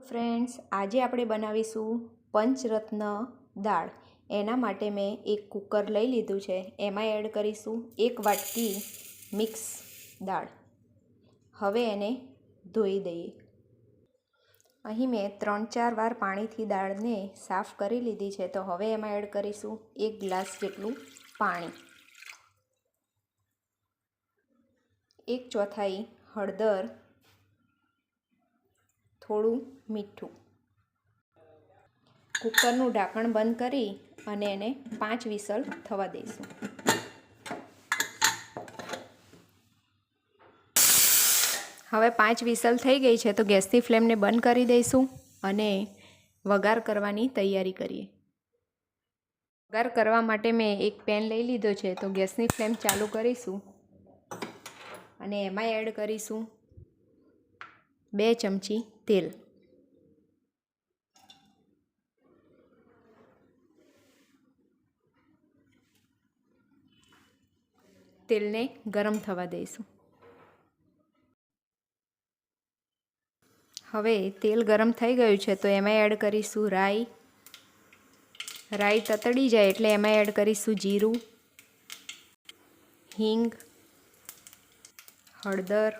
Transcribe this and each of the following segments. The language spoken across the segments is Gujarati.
ફ્રેન્ડ્સ, આજે આપણે બનાવીશું પંચરત્ન દાળ. એના માટે મેં એક કુકર લઈ લીધું છે. એમાં એડ કરીશું 1 વાટકી મિક્સ દાળ. હવે એને ધોઈ દઈએ. અહીં મેં 3-4 વાર પાણીથી દાળને સાફ કરી લીધી છે. તો હવે એમાં એડ કરીશું 1 ગ્લાસ જેટલું પાણી, 1/4 હળદર, થોડું મીઠું. કુકરનું ઢાંકણ બંધ કરી અને એને 5 વિસલ થવા દઈશું. હવે 5 વિસલ થઈ ગઈ છે તો ગેસની ફ્લેમને બંધ કરી દઈશું અને વઘાર કરવાની તૈયારી કરીએ. વઘાર કરવા માટે મેં એક પેન લઈ લીધો છે. તો ગેસની ફ્લેમ ચાલુ કરીશું અને એમાં એડ કરીશું 2 ચમચી તેલ. તેલને ગરમ થવા દઈશું. હવે તેલ ગરમ થઈ ગયું છે તો એમાં એડ કરીશું રાઈ. રાઈ તતડી જાય એટલે એમાં એડ કરીશું જીરું, હિંગ, હળદર,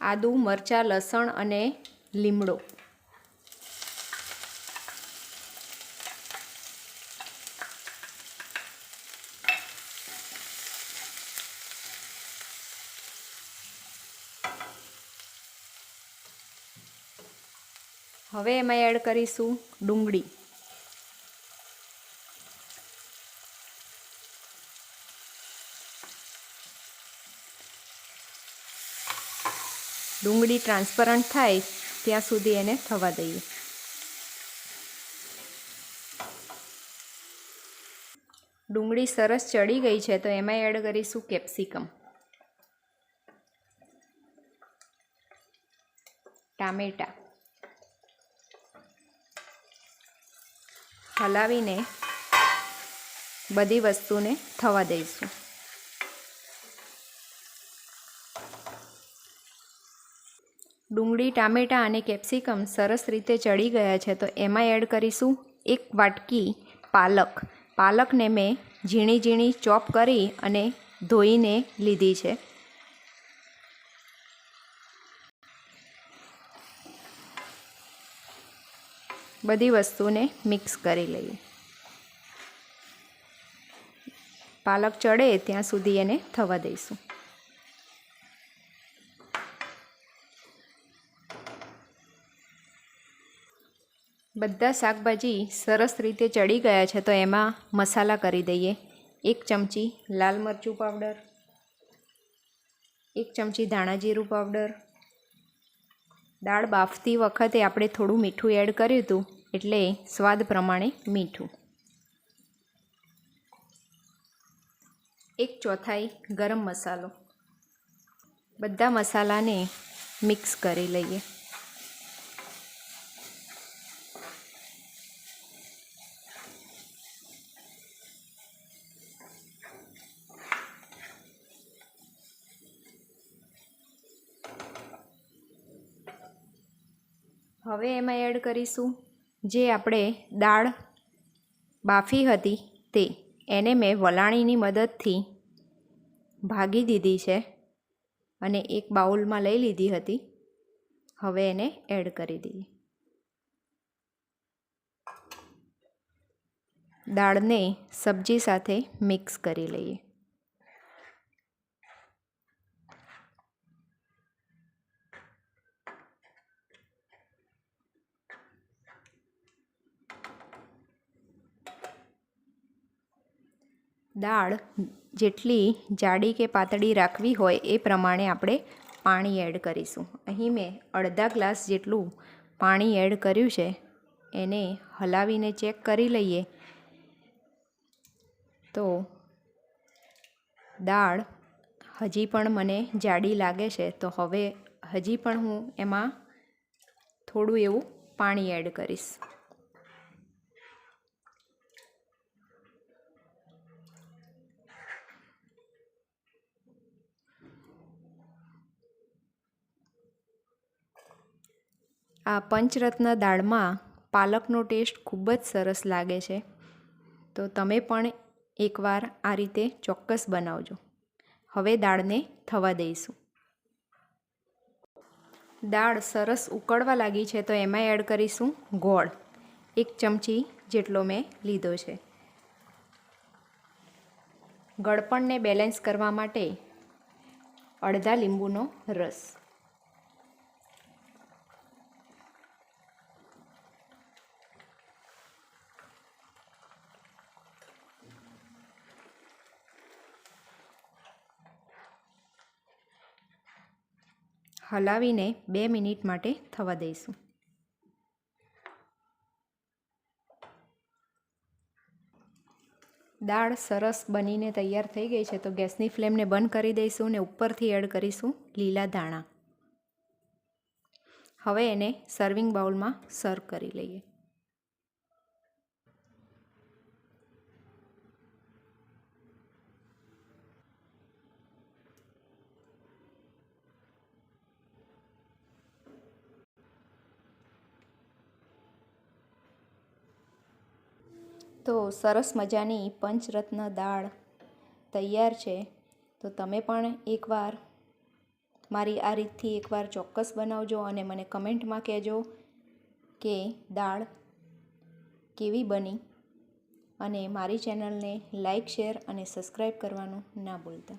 આદુ, મરચાં, લસણ અને લીમડો. હવે એમાં એડ કરીશું ડુંગળી. ડુંગળી ટ્રાન્સપરન્ટ થાય ત્યાં સુધી એને થવા દઈએ. ડુંગળી સરસ ચડી ગઈ છે તો એમાં એડ કરીશું કેપ્સિકમ, ટામેટાં. હલાવીને બધી વસ્તુને થવા દઈશું. ડુંગળી, ટામેટાં અને કેપ્સિકમ સરસ રીતે ચડી ગયા છે તો એમાં એડ કરીશું 1 વાટકી પાલક. પાલકને મેં ઝીણી ઝીણી ચોપ કરી અને ધોઈને લીધી છે. બધી વસ્તુને મિક્સ કરી લઈએ. પાલક ચડે ત્યાં સુધી એને થવા દઈશું. બધા શાકભાજી સરસ રીતે ચડી ગયા છે તો એમાં મસાલા કરી દઈએ. 1 ચમચી લાલ મરચું પાવડર, 1 ચમચી ધાણા જીરું પાવડર. દાળ બાફતી વખતે આપણે થોડું મીઠું એડ કર્યું હતું એટલે સ્વાદ પ્રમાણે મીઠું. 1/4 ગરમ મસાલો. બધા મસાલાને મિક્સ કરી લઈએ. હવે એમાં એડ કરીશું જે આપણે દાળ બાફી હતી તે. એને મેં વલાણીની મદદથી ભાગી દીધી છે અને એક બાઉલમાં લઈ લીધી હતી. હવે એને એડ કરી દઈએ. દાળને સબ્જી સાથે મિક્સ કરી લઈએ. દાળ જેટલી જાડી કે પાતળી રાખવી હોય એ પ્રમાણે આપણે પાણી એડ કરીશું. અહીં મેં અડધા ગ્લાસ જેટલું પાણી એડ કર્યું છે. એને હલાવીને ચેક કરી લઈએ તો દાળ હજી પણ મને જાડી લાગે છે તો હવે હજી પણ હું એમાં થોડું એવું પાણી એડ કરીશ. આ પંચરત્ન દાળમાં પાલકનો ટેસ્ટ ખૂબ જ સરસ લાગે છે, તો તમે પણ એકવાર આ રીતે ચોક્કસ બનાવજો. હવે દાળને થવા દઈશું. દાળ સરસ ઉકળવા લાગી છે તો એમાં એડ કરીશું ગોળ. 1 ચમચી જેટલો મેં લીધો છે. ગળપણને બેલેન્સ કરવા માટે અડધા લીંબુનો રસ. હલાવીને 2 મિનિટ માટે થવા દઈશું. દાળ સરસ બનીને તૈયાર થઈ ગઈ છે તો ગેસની ફ્લેમને બંધ કરી દઈશું ને ઉપરથી એડ કરીશું લીલા ધાણા. હવે એને સર્વિંગ બાઉલમાં સર્વ કરી લઈએ. તો સરસ મજાની પંચરત્ન દાળ તૈયાર છે. તો તમે પણ એકવાર મારી આ રીતથી એકવાર ચોક્કસ બનાવજો અને મને કમેન્ટમાં કહેજો કે દાળ કેવી બની, અને મારી ચેનલને લાઈક, શેર અને સબસ્ક્રાઈબ કરવાનું ના ભૂલતા.